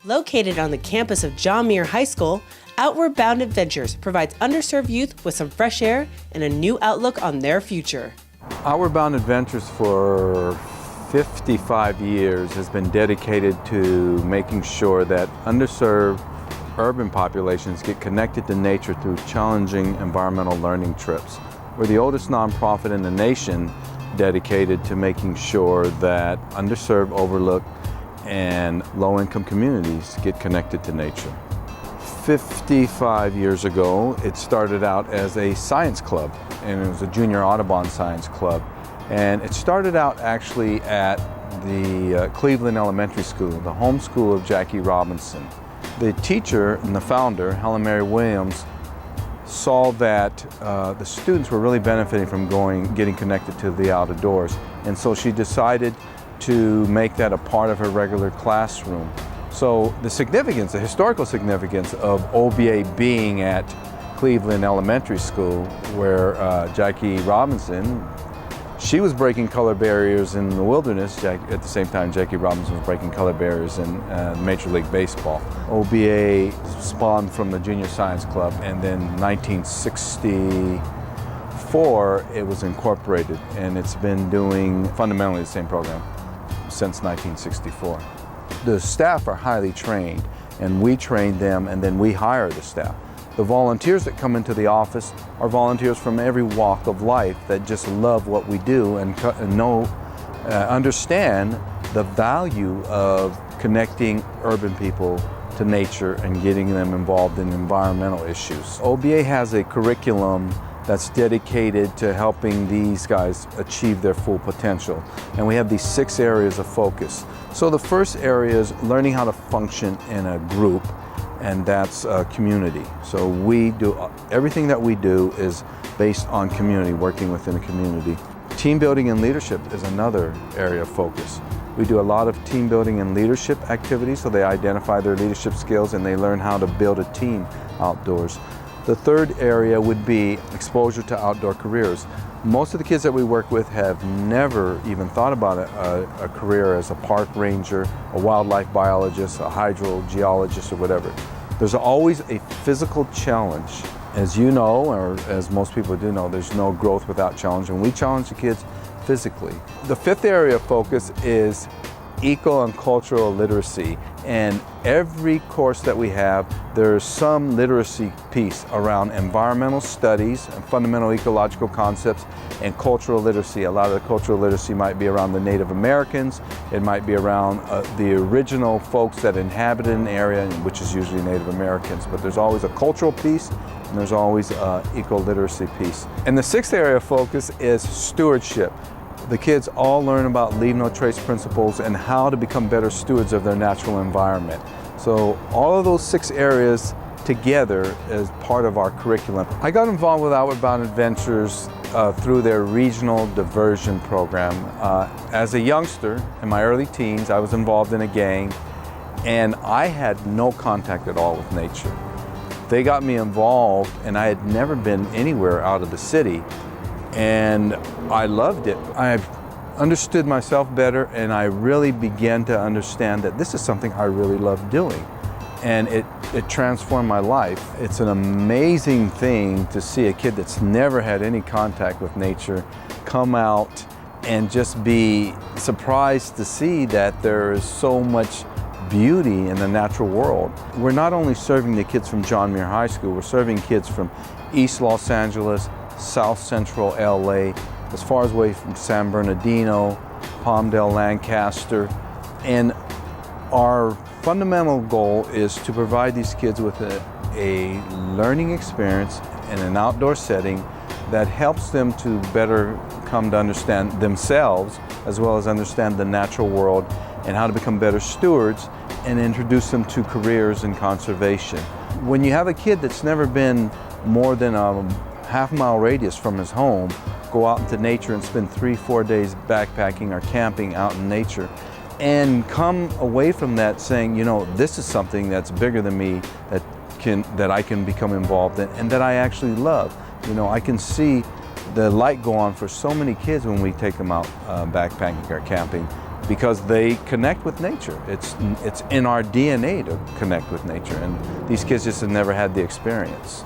Located on the campus of John Muir High School, Outward Bound Adventures provides underserved youth with some fresh air and a new outlook on their future. Outward Bound Adventures for 55 years has been dedicated to making sure that underserved urban populations get connected to nature through challenging environmental learning trips. We're the oldest nonprofit in the nation dedicated to making sure that underserved, overlooked, and low-income communities get connected to nature. 55 years ago, it started out as a science club, and it was a Junior Audubon Science Club. And it started out actually at the Cleveland Elementary School, the home school of Jackie Robinson. The teacher and the founder, Helen Mary Williams, saw that the students were really benefiting from getting connected to the outdoors. And so she decided to make that a part of her regular classroom. So the significance, the historical significance of OBA being at Cleveland Elementary School, where Jackie Robinson, she was breaking color barriers in the wilderness. At the same time, Jackie Robinson was breaking color barriers in Major League Baseball. OBA spawned from the Junior Science Club, and then 1964, it was incorporated, and it's been doing fundamentally the same program since 1964. The staff are highly trained, and we train them, and then we hire the staff. The volunteers that come into the office are volunteers from every walk of life that just love what we do and understand the value of connecting urban people to nature and getting them involved in environmental issues. OBA has a curriculum that's dedicated to helping these guys achieve their full potential. And we have these 6 areas of focus. So the first area is learning how to function in a group, and that's community. So we do, everything that we do is based on community, working within a community. Team building and leadership is another area of focus. We do a lot of team building and leadership activities, so they identify their leadership skills and they learn how to build a team outdoors. The third area would be exposure to outdoor careers. Most of the kids that we work with have never even thought about a career as a park ranger, a wildlife biologist, a hydrogeologist, or whatever. There's always a physical challenge. As you know, or as most people do know, there's no growth without challenge, and we challenge the kids physically. The 5th area of focus is eco and cultural literacy, and every course that we have, there's some literacy piece around environmental studies and fundamental ecological concepts and cultural literacy. A lot of the cultural literacy might be around the Native Americans, it might be around the original folks that inhabited an area, which is usually Native Americans, but there's always a cultural piece and there's always an eco-literacy piece. And the 6th area of focus is stewardship. The kids all learn about leave no trace principles and how to become better stewards of their natural environment. So all of those 6 areas together as part of our curriculum. I got involved with Outward Bound Adventures through their regional diversion program. As a youngster, in my early teens, I was involved in a gang, and I had no contact at all with nature. They got me involved, and I had never been anywhere out of the city. And I loved it. I understood myself better, and I really began to understand that this is something I really love doing. And it transformed my life. It's an amazing thing to see a kid that's never had any contact with nature come out and just be surprised to see that there is so much beauty in the natural world. We're not only serving the kids from John Muir High School, we're serving kids from East Los Angeles, South Central LA, as far away from San Bernardino, Palmdale, Lancaster. And our fundamental goal is to provide these kids with a learning experience in an outdoor setting that helps them to better come to understand themselves, as well as understand the natural world and how to become better stewards, and introduce them to careers in conservation. When you have a kid that's never been more than a half-mile radius from his home, go out into nature and spend 3-4 days backpacking or camping out in nature, and come away from that saying, you know, this is something that's bigger than me, that I can become involved in, and that I actually love. You know, I can see the light go on for so many kids when we take them out backpacking or camping, because they connect with nature. It's in our DNA to connect with nature, and these kids just have never had the experience.